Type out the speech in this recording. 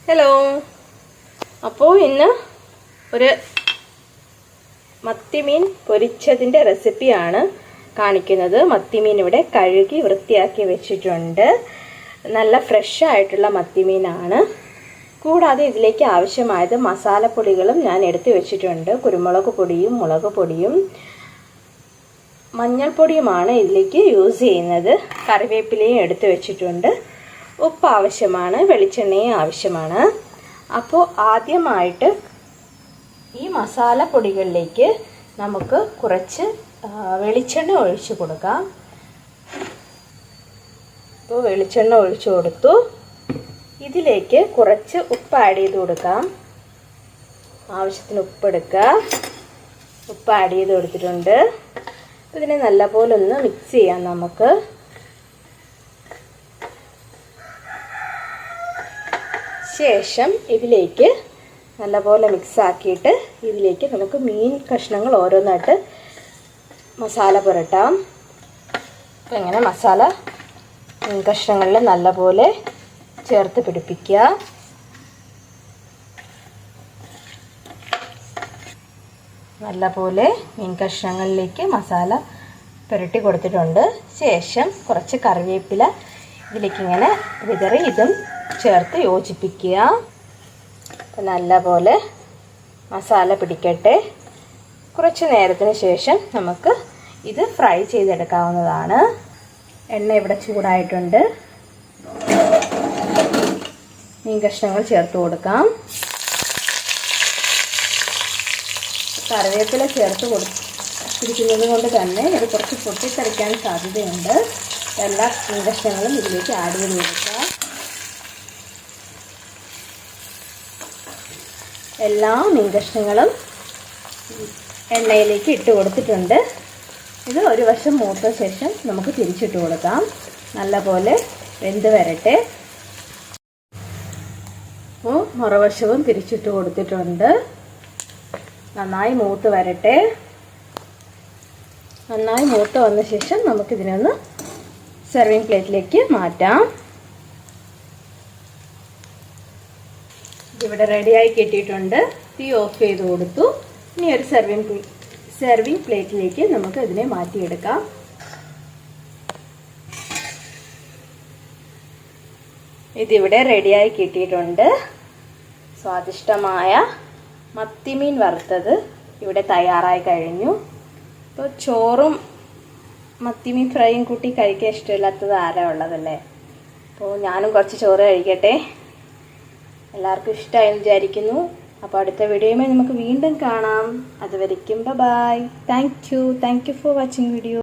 Hello. അപ്പോൾ ഇന്ന് ഒരു മത്തിമീൻ പൊരിച്ചതിൻ്റെ റെസിപ്പിയാണ് കാണിക്കുന്നത്. മത്തിമീൻ ഇവിടെ കഴുകി വൃത്തിയാക്കി വെച്ചിട്ടുണ്ട്. നല്ല ഫ്രഷ് ആയിട്ടുള്ള മത്തിമീനാണ്. കൂടാതെ ഇതിലേക്ക് ആവശ്യമായത് മസാലപ്പൊടികളും ഞാൻ എടുത്തു വെച്ചിട്ടുണ്ട്. കുരുമുളക് പൊടിയും മുളക് പൊടിയും മഞ്ഞൾപ്പൊടിയുമാണ് ഇതിലേക്ക് യൂസ് ചെയ്യുന്നത്. കറിവേപ്പിലയും എടുത്തു വെച്ചിട്ടുണ്ട്. ഉപ്പ് ആവശ്യമാണ്, വെളിച്ചെണ്ണയും ആവശ്യമാണ്. അപ്പോൾ ആദ്യമായിട്ട് ഈ മസാലപ്പൊടികളിലേക്ക് നമുക്ക് കുറച്ച് വെളിച്ചെണ്ണ ഒഴിച്ച് കൊടുക്കാം. അപ്പോൾ വെളിച്ചെണ്ണ ഒഴിച്ചു കൊടുത്തു. ഇതിലേക്ക് കുറച്ച് ഉപ്പ് ആഡ് ചെയ്ത് കൊടുക്കാം. ആവശ്യത്തിന് ഉപ്പ് എടുക്കുക. ഉപ്പ് ആഡ് ചെയ്ത് കൊടുത്തിട്ടുണ്ട്. ഇതിനെ നല്ലപോലെ ഒന്ന് മിക്സ് ചെയ്യാം നമുക്ക്. ശേഷം ഇതിലേക്ക് നല്ലപോലെ മിക്സ് ആക്കിയിട്ട് ഇതിലേക്ക് നമുക്ക് മീൻ കഷ്ണങ്ങൾ ഓരോന്നായിട്ട് മസാല പുരട്ടാം. അപ്പോൾ ഇങ്ങനെ മസാല മീൻ കഷ്ണങ്ങളിൽ നല്ലപോലെ ചേർത്ത് പിടിപ്പിക്കുക. നല്ലപോലെ മീൻ കഷ്ണങ്ങളിലേക്ക് മസാല പുരട്ടി കൊടുത്തിട്ടുണ്ട്. ശേഷം കുറച്ച് കറിവേപ്പില ഇതിലേക്ക് ഇങ്ങനെ വിതറി ഇതും ചേർത്ത് യോജിപ്പിക്കുക. നല്ലപോലെ മസാല പിടിക്കട്ടെ. കുറച്ച് നേരത്തിന് ശേഷം നമുക്ക് ഇത് ഫ്രൈ ചെയ്തെടുക്കാവുന്നതാണ്. എണ്ണ ഇവിടെ ചൂടായിട്ടുണ്ട്. മീൻ കഷ്ണങ്ങൾ ചേർത്ത് കൊടുക്കാം. കറിവേപ്പില ചേർത്ത് പിടിക്കുന്നത് കൊണ്ട് തന്നെ ഇത് കുറച്ച് പൊട്ടിത്തെറിക്കാൻ സാധ്യതയുണ്ട്. എല്ലാ മീൻ കഷ്ണങ്ങളും ഇതിലേക്ക് ആഡ് ചെയ്ത് കൊടുക്കുക. എല്ലാ മീൻ കഷ്ണങ്ങളും എണ്ണയിലേക്ക് ഇട്ട് കൊടുത്തിട്ടുണ്ട്. ഇത് ഒരു വശം മൂത്ത ശേഷം നമുക്ക് തിരിച്ചിട്ട് കൊടുക്കാം. നല്ലപോലെ വെന്ത് വരട്ടെ. അപ്പോൾ മറുവശവും തിരിച്ചിട്ട് കൊടുത്തിട്ടുണ്ട്. നന്നായി മൂത്ത് വരട്ടെ. നന്നായി മൂത്ത് വന്ന ശേഷം നമുക്കിതിനൊന്ന് സെർവിങ് പ്ലേറ്റിലേക്ക് മാറ്റാം. ഇവിടെ റെഡിയായി കിട്ടിയിട്ടുണ്ട്. തീ ഓഫ് ചെയ്ത് കൊടുത്തു. ഇനി ഒരു സെർവിങ് പ്ലേറ്റിലേക്ക് നമുക്ക് ഇതിനെ മാറ്റിയെടുക്കാം. ഇതിവിടെ റെഡിയായി കിട്ടിയിട്ടുണ്ട്. സ്വാദിഷ്ടമായ മത്തിമീൻ വറുത്തത് ഇവിടെ തയ്യാറായി കഴിഞ്ഞു. ഇപ്പോൾ ചോറും മത്തിമീൻ ഫ്രൈയും കൂട്ടി കഴിക്കാൻ ഇഷ്ടമില്ലാത്തത് ആരാ ഉള്ളതല്ലേ? അപ്പോൾ ഞാനും കുറച്ച് ചോറ് കഴിക്കട്ടെ. എല്ലാവർക്കും ഇഷ്ടമായി വിചാരിക്കുന്നു. അപ്പോൾ അടുത്ത വീഡിയോയുമായി നമുക്ക് വീണ്ടും കാണാം. അതുവരയ്ക്കും bye. Thank you for watching video.